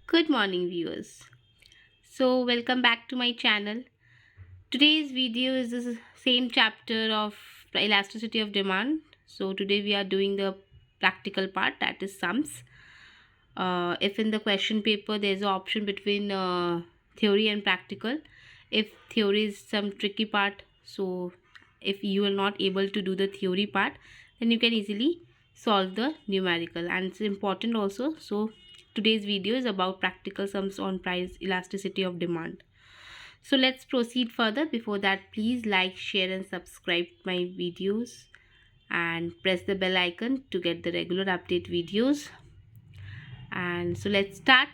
Good morning, viewers. So, welcome back to my channel. Today's video is the same chapter of the elasticity of demand. So, today we are doing the practical part, that is sums. If in the question paper there's an option between theory and practical, if theory is some tricky part, so if you are not able to do the theory part, then you can easily solve the numerical, and it's important also. So today's video is about practical sums on price elasticity of demand. So let's proceed further. Before that, please like, share and subscribe my videos and press the bell icon to get the regular update videos. And so let's start.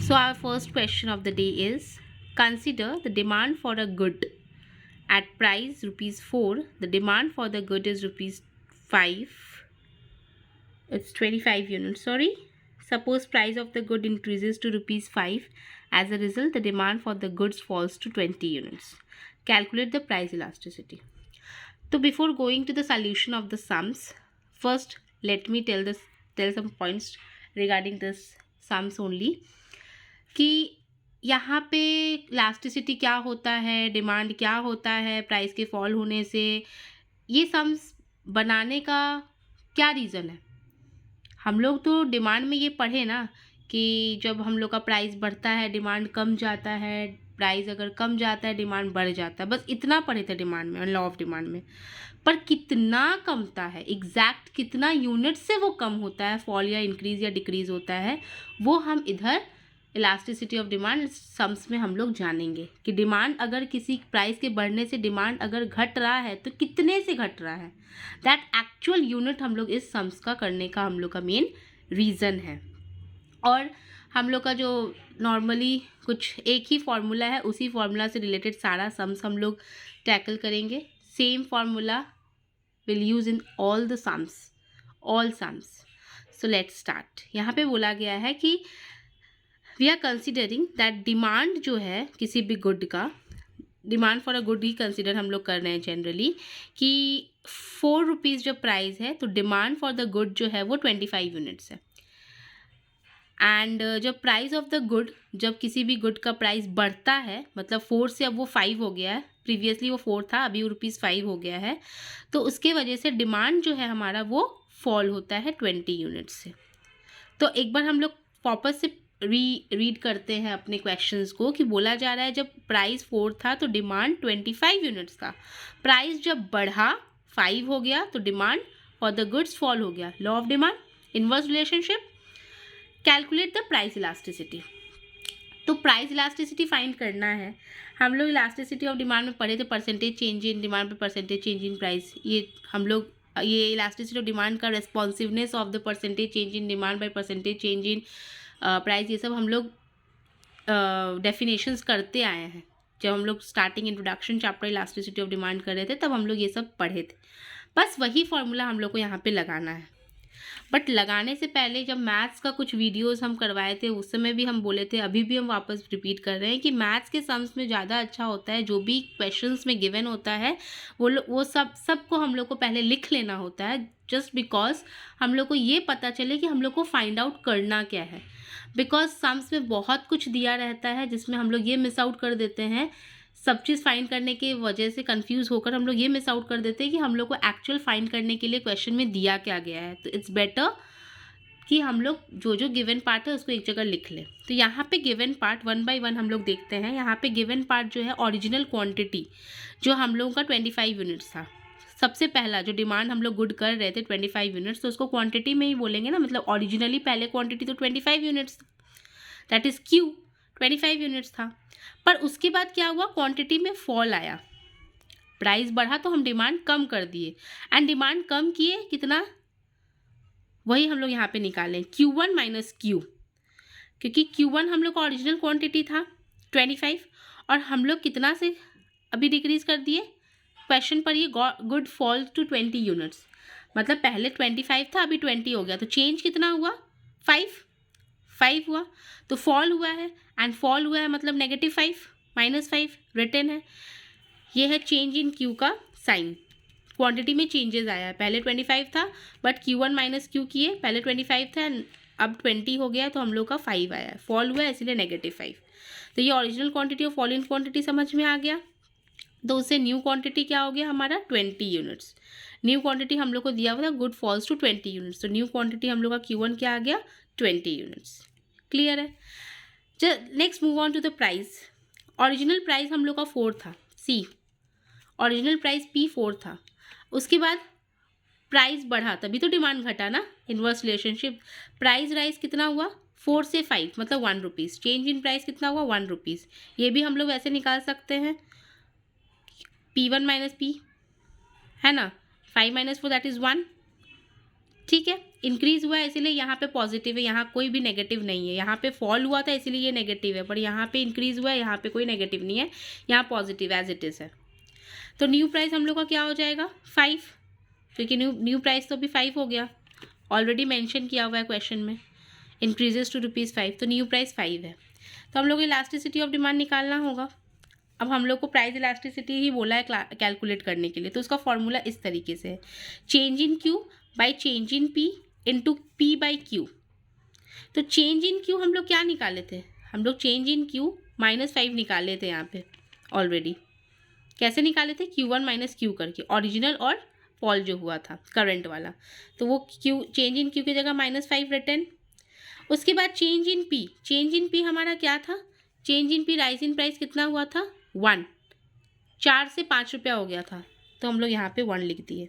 So our first question of the day is, consider the demand for a good at price rupees 4. The demand for the good is rupees 5. It's 25 units, sorry. Suppose price of the good increases to rupees 5. As a result, the demand for the goods falls to 20 units. Calculate the price elasticity. So before going to the solution of the sums, first let me tell some points regarding this sums only, कि यहाँ पे elasticity क्या होता है, demand क्या होता है price के फॉल होने से, ये सम्स बनाने का क्या रीज़न है। हम लोग तो डिमांड में ये पढ़े ना कि जब हम लोग का प्राइस बढ़ता है डिमांड कम जाता है, प्राइस अगर कम जाता है डिमांड बढ़ जाता है, बस इतना पढ़े थे डिमांड में, लॉ ऑफ डिमांड में। पर कितना कमता है, एग्जैक्ट कितना यूनिट से वो कम होता है, फॉल या इंक्रीज या डिक्रीज होता है, वो हम इधर इलास्टिसिटी ऑफ डिमांड सम्स में हम लोग जानेंगे कि डिमांड अगर किसी प्राइस के बढ़ने से डिमांड अगर घट रहा है तो कितने से घट रहा है। दैट एक्चुअल यूनिट हम लोग इस सम्स का करने का हम लोग का मेन रीज़न है। और हम लोग का जो नॉर्मली कुछ एक ही फार्मूला है, उसी फार्मूला से रिलेटेड सारा सम्स हम लोग टैकल करेंगे। Same formula will use in all the sums, all sums. So let's start. यहाँ पे बोला गया है कि we are considering that demand जो है किसी भी गुड का, डिमांड फॉर अ गुड ही कंसिडर हम लोग कर रहे हैं जनरली, कि 4 रुपीज़ जो प्राइस है तो डिमांड फॉर द गुड जो है वो 25 यूनिट्स है। एंड जब प्राइस ऑफ द गुड, जब किसी भी गुड का प्राइस बढ़ता है, मतलब 4 से अब वो 5 हो गया है, प्रीवियसली वो 4 था अभी वो ₹5 हो गया है, तो उसके वजह से डिमांड जो है हमारा वो फॉल होता है 20 यूनिट्स से। तो एक बार हम लोग वापस से रीड करते हैं अपने क्वेश्चंस को, कि बोला जा रहा है जब प्राइस 4 था तो डिमांड 25 यूनिट्स था, प्राइस जब बढ़ा 5 हो गया तो demand for the goods fall हो गया। Law of demand, inverse relationship. Calculate the price elasticity. तो प्राइस इलास्टिसिटी फाइंड करना है। हम लोग इलास्टिसिटी ऑफ डिमांड में पढ़े थे, परसेंटेज चेंज इन डिमांड पे परसेंटेज चेंज इन प्राइस। ये हम लोग ये इलास्टिसिटी ऑफ डिमांड का responsiveness of the percentage change in demand by percentage change in price, ये सब हम लोग डेफिनेशंस करते आए हैं। जब हम लोग starting introduction chapter elasticity of demand कर रहे थे तब हम लोग ये सब पढ़े थे। बस वही फॉर्मूला हम लोग को यहाँ पे लगाना है। बट लगाने से पहले जब मैथ्स का कुछ वीडियोस हम करवाए थे उस समय भी हम बोले थे, अभी भी हम वापस रिपीट कर रहे हैं कि मैथ्स के सम्स में ज़्यादा अच्छा होता है, जो भी क्वेश्चंस में गिवन होता है वो सबको हम लोग को पहले लिख लेना होता है, जस्ट बिकॉज हम लोग को ये पता चले कि हम लोग को फाइंड आउट करना क्या है। बिकॉज सम्स में बहुत कुछ दिया रहता है जिसमें हम लोग ये मिस आउट कर देते हैं, सब चीज़ फाइंड करने की वजह से कंफ्यूज होकर हम लोग ये मिस आउट कर देते हैं कि हम लोग को एक्चुअल फाइंड करने के लिए क्वेश्चन में दिया क्या गया है। तो इट्स बेटर कि हम लोग जो जो गिवन पार्ट है उसको एक जगह लिख लें। तो यहाँ पे गिवन पार्ट 1 बाय 1 हम लोग देखते हैं। यहाँ पे गिवन पार्ट जो है ओरिजिनल क्वांटिटी जो हम लोगों का 25 यूनिट्स था। सबसे पहला जो डिमांड हम लोग गुड कर रहे थे 25 यूनिट्स, तो उसको क्वांटिटी में ही बोलेंगे ना, मतलब ओरिजिनली पहले क्वांटिटी तो 25 units, that is Q, 25 units था। पर उसके बाद क्या हुआ, क्वांटिटी में फॉल आया, प्राइस बढ़ा तो हम डिमांड कम कर दिए, एंड डिमांड कम किए कितना, वही हम लोग यहाँ पे निकालें Q1 माइनस Q, क्योंकि Q1 हम लोग का ओरिजिनल क्वांटिटी था 25 और हम लोग कितना से अभी डिक्रीज कर दिए, क्वेश्चन पर ये गुड फॉल टू 20 यूनिट्स, मतलब पहले 25 था अभी 20 हो गया, तो चेंज कितना हुआ, 5 हुआ, तो फॉल हुआ है, एंड फॉल हुआ है मतलब -5 -5 रिटर्न है। ये है चेंज इन Q का साइन, क्वांटिटी में चेंजेस आया है, पहले 25 था बट Q1 माइनस Q किए, पहले 25 था अब 20 हो गया तो हम लोग का 5 आया है, फॉल हुआ है इसलिए -5। तो ये ओरिजिनल क्वांटिटी और फॉल इन क्वांटिटी समझ में आ गया। तो उससे न्यू क्वांटिटी क्या हो गया हमारा 20 यूनिट्स। न्यू क्वांटिटी हम लोग को दिया हुआ था गुड फॉल्स टू 20 यूनिट्स, तो न्यू क्वांटिटी हम लोग का Q1 क्या आ गया 20 यूनिट्स। क्लियर है। Next move on to the price. Original price हम लोग का 4 था, सी ओरिजिनल प्राइस P4 था। उसके बाद प्राइस बढ़ा तभी तो डिमांड घटा ना, इन्वर्स रिलेशनशिप। प्राइस राइज कितना हुआ 4 से 5 मतलब 1 रुपीज़। चेंज इन प्राइस कितना हुआ 1 रुपीज़। ये भी हम लोग ऐसे निकाल सकते हैं P1 माइनस P, है ना, 5 माइनस 4 दैट इज़ 1। ठीक है, इंक्रीज हुआ है इसीलिए यहाँ पे पॉजिटिव है, यहाँ कोई भी नेगेटिव नहीं है। यहाँ पे फॉल हुआ था इसीलिए ये नेगेटिव है, पर यहाँ पे इंक्रीज हुआ है, यहाँ पे कोई नेगेटिव नहीं है, यहाँ पॉजिटिव एज इट इज़ है। तो न्यू प्राइस हम लोग का क्या हो जाएगा 5, क्योंकि न्यू प्राइस तो अभी 5 हो गया, ऑलरेडी मेंशन किया हुआ है क्वेश्चन में, इंक्रीजेस टू ₹5, तो न्यू प्राइस 5 है। तो हम लोग इलास्टिसिटी ऑफ डिमांड निकालना होगा। अब हम लोग को प्राइस इलास्टिसिटी ही बोला है कैलकुलेट करने के लिए, तो उसका फॉर्मूला इस तरीके से है, change in Q by change in P into P by Q. तो चेंज इन क्यू हम लोग क्या निकाले थे, हम लोग चेंज इन क्यू -5 निकाले थे यहाँ पे ऑलरेडी। कैसे निकाले थे, Q1 माइनस क्यू करके, ओरिजिनल और फॉल जो हुआ था करंट वाला, तो वो क्यू चेंज इन क्यू की जगह -5 रिटर्न। उसके बाद change in P, change in P हमारा क्या था, change in P rise in price कितना हुआ था 1, 4 से 5 रुपया हो गया था, तो हम लोग यहाँ पे 1 लिख दिए।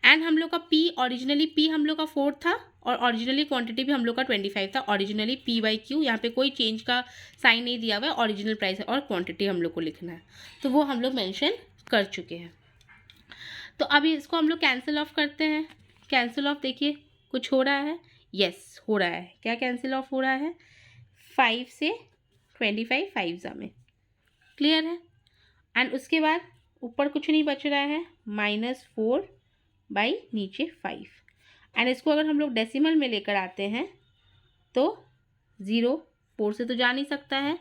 एंड हम लोग का P ओरिजिनली P हम लोग का 4 था और ओरिजिनली क्वांटिटी भी हम लोग का 25 था। ओरिजिनली P बाई क्यू, यहाँ पे कोई चेंज का साइन नहीं दिया हुआ है, ओरिजिनल प्राइस है और क्वांटिटी हम लोग को लिखना है, तो वो हम लोग मेंशन कर चुके हैं। तो अभी इसको हम लोग कैंसिल ऑफ करते हैं। कैंसिल ऑफ देखिए कुछ हो रहा है, यस हो रहा है। क्या कैंसिल ऑफ हो रहा है, 5 से 25 5 में, क्लियर है। एंड उसके बाद ऊपर कुछ नहीं बच रहा है, -4 बाई नीचे 5। एंड इसको अगर हम लोग डेसिमल में लेकर आते हैं तो 0, 4 से तो जा नहीं सकता है,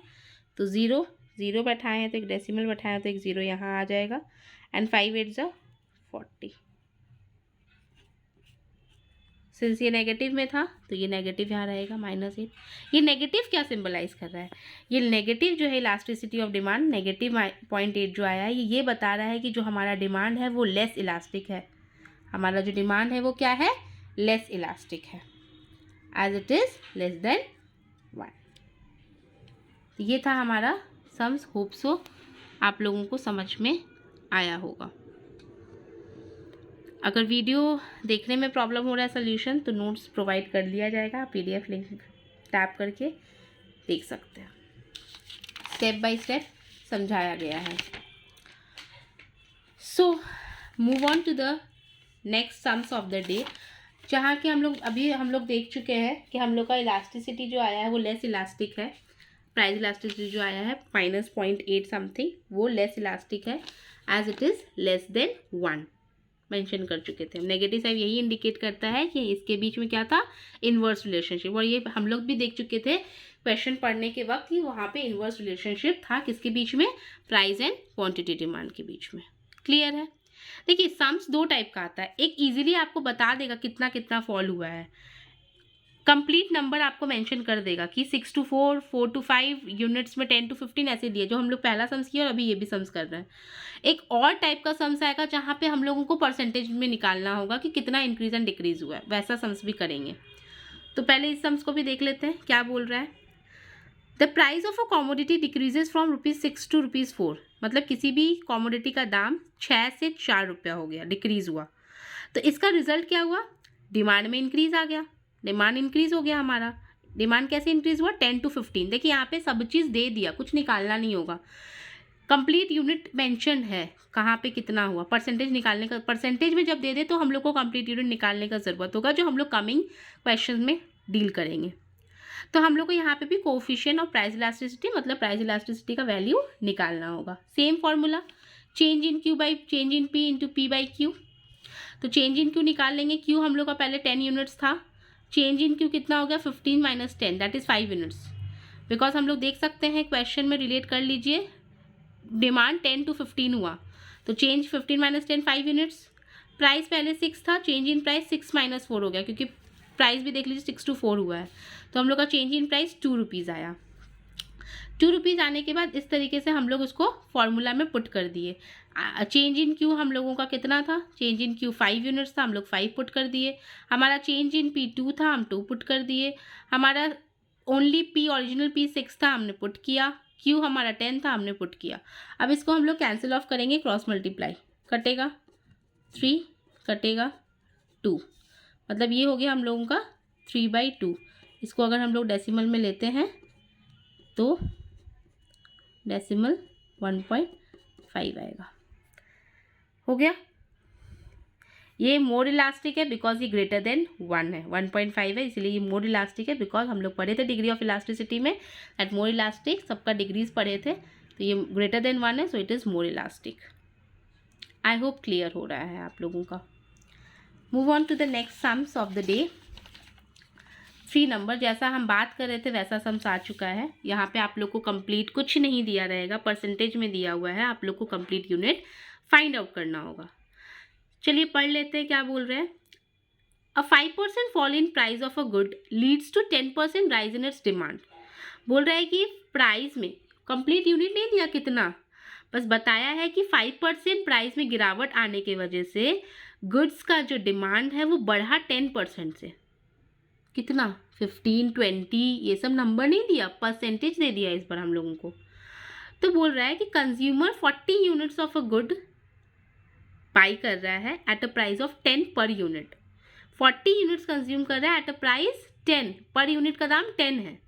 तो 0 0 बैठाए हैं तो एक डेसिमल बैठाए हैं तो एक 0 यहाँ आ जाएगा। एंड 5 8 ज़ा 40। सिंस ये नेगेटिव में था तो ये नेगेटिव यहाँ रहेगा -8। ये नेगेटिव क्या सिंबलाइज कर रहा है, ये नेगेटिव जो है इलास्टिसिटी ऑफ डिमांड -0.8 जो आया है, ये बता रहा है कि जो हमारा डिमांड है वो लेस इलास्टिक है। हमारा जो डिमांड है वो क्या है, लेस इलास्टिक है, as it is less than 1। ये था हमारा सम्स। होप सो आप लोगों को समझ में आया होगा। अगर वीडियो देखने में प्रॉब्लम हो रहा है सोल्यूशन, तो नोट्स प्रोवाइड कर दिया जाएगा, PDF लिंक टैप करके देख सकते हैं, स्टेप बाय स्टेप समझाया गया है। So move on to the next sums of the day, जहाँ के हम लोग देख चुके हैं कि हम लोग का इलास्टिसिटी जो आया है वो लेस इलास्टिक है। प्राइस इलास्टिसिटी जो आया है -0.8 समथिंग, वो लेस इलास्टिक है, as it is less than 1 mention कर चुके थे। नेगेटिव साइड यही इंडिकेट करता है कि इसके बीच में क्या था, इन्वर्स रिलेशनशिप। और ये हम लोग भी देख चुके थे क्वेश्चन पढ़ने के वक्त कि वहाँ पे इन्वर्स रिलेशनशिप था किसके बीच में, प्राइस एंड क्वांटिटी डिमांड के बीच में। क्लियर है। देखिए सम्स 2 टाइप का आता है, एक इजीली आपको बता देगा कितना कितना फॉल हुआ है, कंप्लीट नंबर आपको मेंशन कर देगा कि 6 to 4, 4 to 5 यूनिट्स में 10 to 15 ऐसे दिए, जो हम लोग पहला सम्स किया और अभी ये भी सम्स कर रहे हैं। एक और टाइप का सम्स आएगा जहाँ पे हम लोगों को परसेंटेज में निकालना होगा कि कितना इंक्रीज एंड डिक्रीज हुआ है, वैसा सम्स भी करेंगे। तो पहले इस सम्स को भी देख लेते हैं क्या बोल रहा है। The price of a commodity decreases from ₹6 to ₹4, मतलब किसी भी कॉमोडिटी का दाम 6 से 4 रुपया हो गया, डिक्रीज हुआ। तो इसका रिजल्ट क्या हुआ, डिमांड में इंक्रीज आ गया, डिमांड इंक्रीज हो गया हमारा। डिमांड कैसे इंक्रीज हुआ, 10 to 15। देखिए यहाँ पे सब चीज़ दे दिया, कुछ निकालना नहीं होगा, कंप्लीट यूनिट मेंशन है कहाँ पे कितना हुआ। परसेंटेज निकालने का, परसेंटेज में जब दे दे तो हम लोग को कंप्लीट यूनिट निकालने का ज़रूरत होगा, जो हम लोग कमिंग क्वेश्चन में डील करेंगे। तो हम लोग को यहाँ पे भी कोफिशिएंट और प्राइस इलास्टिसिटी, मतलब प्राइस इलास्टिसिटी का वैल्यू निकालना होगा। Same formula, change in Q by change in P into P by Q. तो चेंज इन क्यू निकाल लेंगे, क्यू हम लोग का पहले 10 यूनिट्स था, चेंज इन क्यू कितना हो गया 15 minus 10 that is 5 units. Because हम लोग देख सकते हैं क्वेश्चन में, रिलेट कर लीजिए, डिमांड 10 to 15 हुआ, तो चेंज 15 माइनस 10 5 यूनिट्स। प्राइस पहले 6 था, चेंज इन प्राइस 6 - 4 हो गया, क्योंकि प्राइस भी देख लीजिए 6 to 4 हुआ है, तो हम लोग का चेंज इन प्राइस 2 रुपीज़ आया। 2 रुपीज़ आने के बाद इस तरीके से हम लोग उसको फॉर्मूला में पुट कर दिए। चेंज इन क्यू हम लोगों का कितना था, चेंज इन क्यू 5 यूनिट्स था, हम लोग 5 पुट कर दिए। हमारा चेंज इन पी 2 था, हम 2 पुट कर दिए। हमारा ओनली पी ओरिजिनल पी 6 था, हमने पुट किया। क्यू हमारा 10 था, हमने पुट किया। अब इसको हम लोग कैंसिल ऑफ करेंगे, क्रॉस मल्टीप्लाई कटेगा 3 कटेगा 2, मतलब ये हो गया हम लोगों का 3/2। इसको अगर हम लोग डेसिमल में लेते हैं तो डेसिमल 1.5 आएगा। हो गया। ये मोर इलास्टिक है बिकॉज ये ग्रेटर देन 1 है, 1.5 है इसलिए ये मोर इलास्टिक है। बिकॉज हम लोग पढ़े थे डिग्री ऑफ इलास्टिसिटी में दैट मोर इलास्टिक, सबका डिग्रीज पढ़े थे, तो ये ग्रेटर देन 1 है, so it is more elastic. I hope clear हो रहा है आप लोगों का। Move on to the next sums of the day. 3 number जैसा हम बात कर रहे थे वैसा सम्स आ चुका है। यहाँ पे आप लोग को कंप्लीट कुछ नहीं दिया रहेगा, परसेंटेज में दिया हुआ है, आप लोग को कंप्लीट यूनिट फाइंड आउट करना होगा। चलिए पढ़ लेते हैं क्या बोल रहे हैं। A 5% fall in price of a good leads to 10% rise in its demand. बोल रहा है कि प्राइस में कंप्लीट यूनिट नहीं दिया कितना, बस बताया है कि 5% प्राइस में गिरावट आने की वजह से गुड्स का जो डिमांड है वो बढ़ा 10% से। कितना 15, 20 ये सब नंबर नहीं दिया, परसेंटेज दे दिया इस बार हम लोगों को। तो बोल रहा है कि consumer 40 units of a good by कर रहा है at a price of 10 per unit. 40 units consume कर रहा है at a price 10, per unit का दाम 10 है।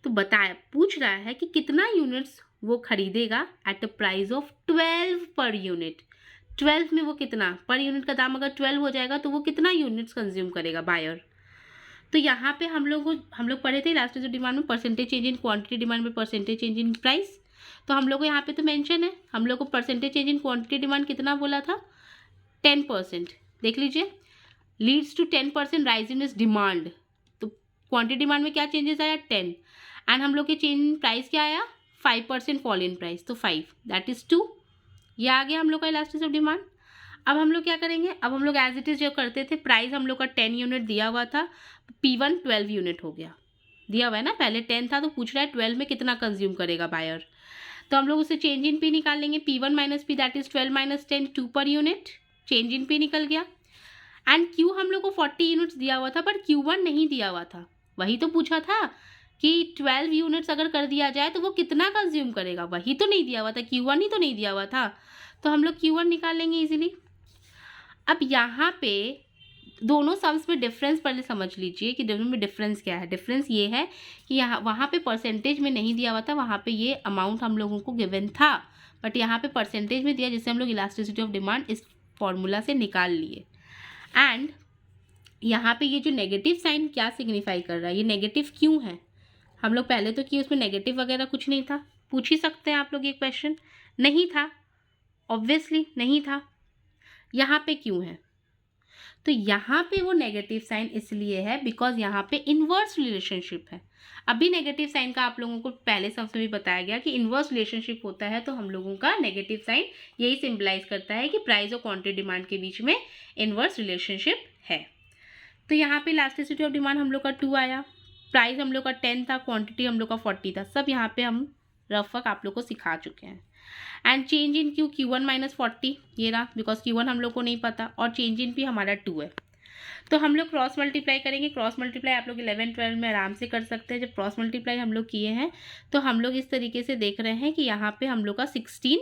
तो बताया, पूछ रहा है कि कितना यूनिट्स वो खरीदेगा at a price of 12 per unit. 12 में वो कितना, पर यूनिट का दाम अगर 12 हो जाएगा तो वो कितना यूनिट्स कंज्यूम करेगा बायर। तो यहाँ पे हम लोग पढ़े थे इलास्टिसिटी डिमांड में percentage change in quantity, demand में परसेंटेज चेंज इन प्राइस। तो हम लोग को यहाँ पे तो मेंशन है, हम लोग को percentage change in quantity demand कितना बोला था, 10%। देख लीजिए, लीड्स टू 10% राइज इन इस डिमांड। तो क्वांटिटी डिमांड में क्या चेंजेस आया 10, एंड हम लोग के चेंज इन प्राइस क्या आया 5% फॉल इन प्राइस, तो 5 दैट इज 2। ये आ गया हम लोग का इलास्टिसिटी ऑफ डिमांड। अब हम लोग क्या करेंगे, अब हम लोग एज इट इज़ जो करते थे, प्राइस हम लोग का 10 यूनिट दिया हुआ था, P1 12 यूनिट हो गया, दिया हुआ है ना, पहले 10 था तो पूछ रहा है 12 में कितना कंज्यूम करेगा बायर। तो हम लोग उसे चेंज इन पी निकाल लेंगे, P1 minus P that is 12 minus 10, 2 per unit, change in P निकल गया। एंड Q हम लोग को 40 यूनिट्स दिया हुआ था, पर Q1 नहीं दिया हुआ था। वही तो पूछा था कि 12 यूनिट्स अगर कर दिया जाए तो वो कितना कंज्यूम करेगा, वही तो नहीं दिया हुआ था, Q1 ही तो नहीं दिया हुआ था। तो हम लोग Q1 निकाल लेंगे इजीली। अब यहाँ पे दोनों सम्स में डिफरेंस पहले समझ लीजिए कि दोनों में डिफरेंस क्या है। डिफरेंस ये है कि यहाँ वहाँ पे परसेंटेज में नहीं दिया हुआ था, वहाँ पे ये अमाउंट हम लोगों को गिवन था, बट यहाँ पे परसेंटेज में दिया, जिससे हम लोग इलास्टिसिटी ऑफ डिमांड इस फॉर्मूला से निकाल लिए। एंड यहाँ पे ये जो नेगेटिव साइन क्या सिग्निफाई कर रहा है, ये नेगेटिव क्यों है, हम लोग पहले तो किए उसमें नेगेटिव वगैरह कुछ नहीं था। पूछ ही सकते हैं आप लोग ये क्वेश्चन, नहीं था, ऑब्वियसली नहीं था। यहाँ पे क्यों है, तो यहाँ पे वो नेगेटिव साइन इसलिए है बिकॉज यहाँ पे इन्वर्स रिलेशनशिप है। अभी नेगेटिव साइन का आप लोगों को पहले सबसे भी बताया गया कि इन्वर्स रिलेशनशिप होता है, तो हम लोगों का नेगेटिव साइन यही सिंबलाइज करता है कि प्राइस और क्वांटिटी डिमांड के बीच में इन्वर्स रिलेशनशिप है। तो यहाँ पे इलास्टिसिटी ऑफ डिमांड हम लोग का 2 आया, प्राइस हम लोग का 10 था, क्वांटिटी हम लोग का 40 था, सब यहाँ पे हम रफ वर्क आप लोग को सिखा चुके हैं। And change in Q Q1 minus 40 ये रहा, बिकॉज Q1 हम लोग को नहीं पता, और चेंज इन पी हमारा 2 है। तो हम लोग क्रॉस मल्टीप्लाई करेंगे। क्रॉस मल्टीप्लाई आप लोग 11, 12 में आराम से कर सकते हैं। जब क्रॉस मल्टीप्लाई हम लोग किए हैं तो हम लोग इस तरीके से देख रहे हैं कि यहाँ पे हम लोग का 16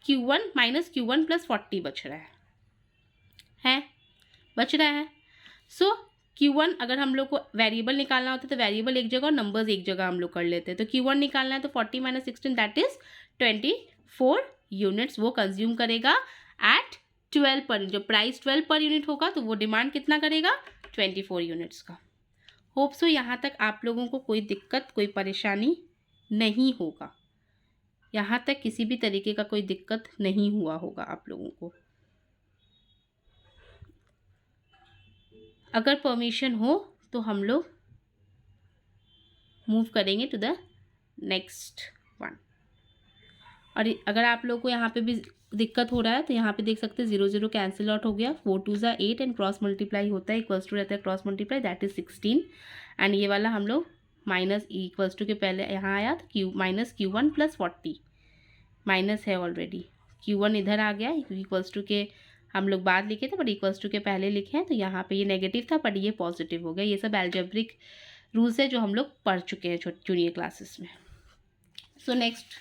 Q1 माइनस Q1 प्लस 40 बच रहा है बच रहा है। सो Q1 अगर हम लोग को वेरिएबल निकालना होता है तो वेरिएबल एक जगह और नंबर्स एक जगह हम लोग कर लेते हैं। तो Q1 निकालना है तो 40 माइनस 16 दैट इज 24 यूनिट्स वो कंज्यूम करेगा एट 12 पर। जो प्राइस 12 पर यूनिट होगा तो वो डिमांड कितना करेगा 24 यूनिट्स का। होप सो यहाँ तक आप लोगों को कोई दिक्कत कोई परेशानी नहीं होगा, यहाँ तक किसी भी तरीके का कोई दिक्कत नहीं हुआ होगा आप लोगों को। अगर परमिशन हो तो हम लोग मूव करेंगे टू द नेक्स्ट वन। और अगर आप लोग को यहाँ पे भी दिक्कत हो रहा है तो यहाँ पे देख सकते हैं 0 0 कैंसिल आउट हो गया, 4 2 ज़ा 8 एंड क्रॉस मल्टीप्लाई होता है इक्वल्स टू रहता है cross multiply that is 16 and ये वाला हम लोग माइनस इक्वल्स टू के पहले यहाँ आया तो Q1 प्लस 40 माइनस है ऑलरेडी, Q1 इधर आ गया इक्वल्स टू के हम लोग बाद लिखे थे बट इक्वल्स टू के पहले लिखे हैं तो यहाँ पे ये नेगेटिव था बट ये पॉजिटिव हो गया। ये सब एल्जेब्रिक रूल्स है जो हम लोग पढ़ चुके हैं जूनियर क्लासेस में। So next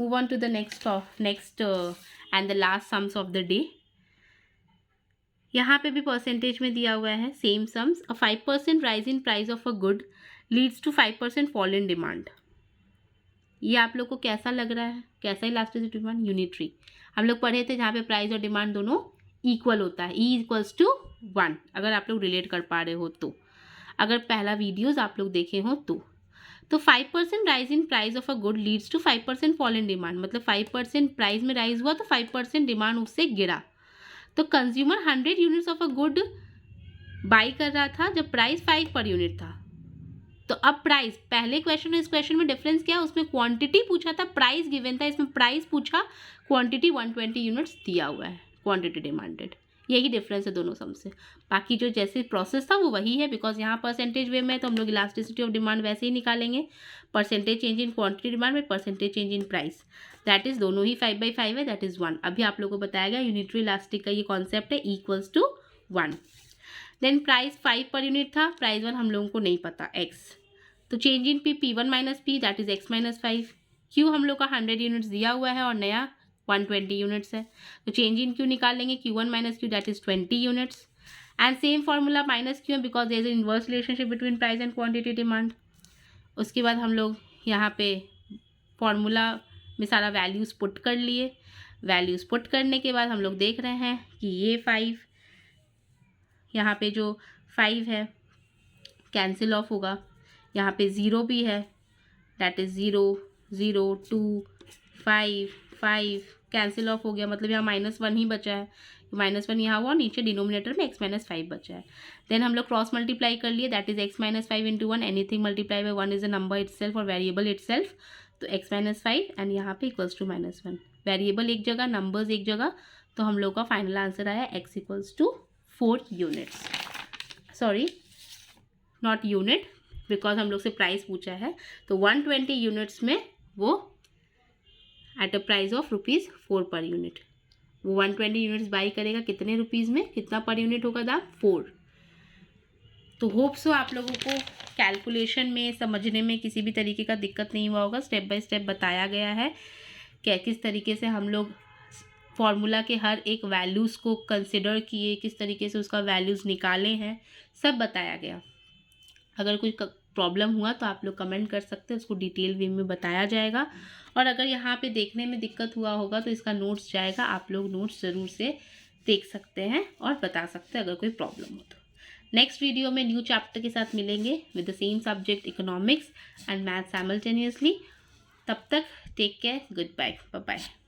move on to the next and the last sums of the day. यहाँ पे भी परसेंटेज में दिया हुआ है same sums. A 5% rise in price of a good leads to 5% fall in demand. ये आप लोग को कैसा लग रहा है, कैसा इलास्टिसिटी डिमांड? यूनिटरी हम लोग पढ़े थे जहाँ पे प्राइस और डिमांड दोनों इक्वल होता है, E इक्वल्स टू 1 अगर आप लोग रिलेट कर पा रहे हो तो, अगर पहला वीडियोस आप लोग देखे हो तो 5% rise in price of a good leads to 5% fall in demand, मतलब 5% प्राइस में राइज हुआ तो 5% डिमांड उससे गिरा। तो consumer 100 units of a good by कर रहा था जब प्राइस 5 पर यूनिट था। तो अब प्राइस, पहले क्वेश्चन और इस क्वेश्चन में डिफरेंस क्या है, उसमें क्वांटिटी पूछा था, प्राइस गिवन था, इसमें प्राइस पूछा, क्वांटिटी 120 यूनिट्स दिया हुआ है, क्वांटिटी डिमांडेड। यही डिफरेंस है दोनों सम से। बाकी जो जैसे प्रोसेस था वो वही है, बिकॉज यहाँ परसेंटेज वे में तो हम लोग इलास्टिसिटी ऑफ डिमांड वैसे ही निकालेंगे, percentage change in quantity demand में percentage change in price, that is दोनों ही 5/5 है, दैट इज 1। अभी आप लोगों को बताया गया यूनिटरी इलास्टिक का ये कॉन्सेप्ट है, equals to 1। Then price 5 per unit था, प्राइस 1 हम लोगों को नहीं पता x, तो change in P1 minus P that is x minus 5। Q हम लोग का 100 यूनिट्स दिया हुआ है और नया 120 यूनिट्स है, तो चेंज इन Q निकालेंगे, Q1 minus Q that is 20 units and same formula minus Q because there is an inverse relationship between price and quantity demand. उसके बाद हम लोग यहाँ पे फार्मूला में सारा वैल्यूज़ पुट कर लिए, वैल्यूज़ पुट करने के बाद हम लोग देख रहे हैं कि ये 5 यहाँ पे जो 5 है कैंसिल ऑफ होगा, यहाँ पे 0 भी है दैट इज़ 0 0 2 5 5 कैंसिल ऑफ हो गया, मतलब यहाँ -1 ही बचा है, -1 यहाँ हुआ, नीचे डिनोमिनेटर में x माइनस 5 बचा है। देन हम लोग क्रॉस मल्टीप्लाई कर लिए that is x minus 5 into 1, anything multiply by 1 is a number itself और वेरिएबल इटसेल्फ, तो x माइनस 5 एंड यहाँ पे इक्वल्स टू -1, वेरिएबल एक जगह नंबर्स एक जगह, तो हम लोग का फाइनल आंसर आया x equals to 4 units, sorry not unit because हम लोग से प्राइस पूछा है, तो 120 यूनिट्स में वो at a price of ₹4 per unit, वो 120 यूनिट्स बाई करेगा कितने रुपीज़ में, कितना पर यूनिट होगा दाम 4। तो होप सो आप लोगों को कैलकुलेशन में समझने में किसी भी तरीके का दिक्कत नहीं हुआ होगा, स्टेप बाय स्टेप बताया गया है कि किस तरीके से हम लोग फॉर्मूला के हर एक वैल्यूज़ को कंसिडर किए, किस तरीके से उसका वैल्यूज़ निकाले हैं, सब बताया गया। अगर कोई प्रॉब्लम हुआ तो आप लोग कमेंट कर सकते हैं, उसको डिटेल वे में बताया जाएगा। और अगर यहाँ पे देखने में दिक्कत हुआ होगा तो इसका नोट्स जाएगा, आप लोग नोट्स ज़रूर से देख सकते हैं और बता सकते हैं अगर कोई प्रॉब्लम हो तो। नेक्स्ट वीडियो में न्यू चैप्टर के साथ मिलेंगे with the same subject economics and math simultaneously. तब तक take care, good bye, bye bye.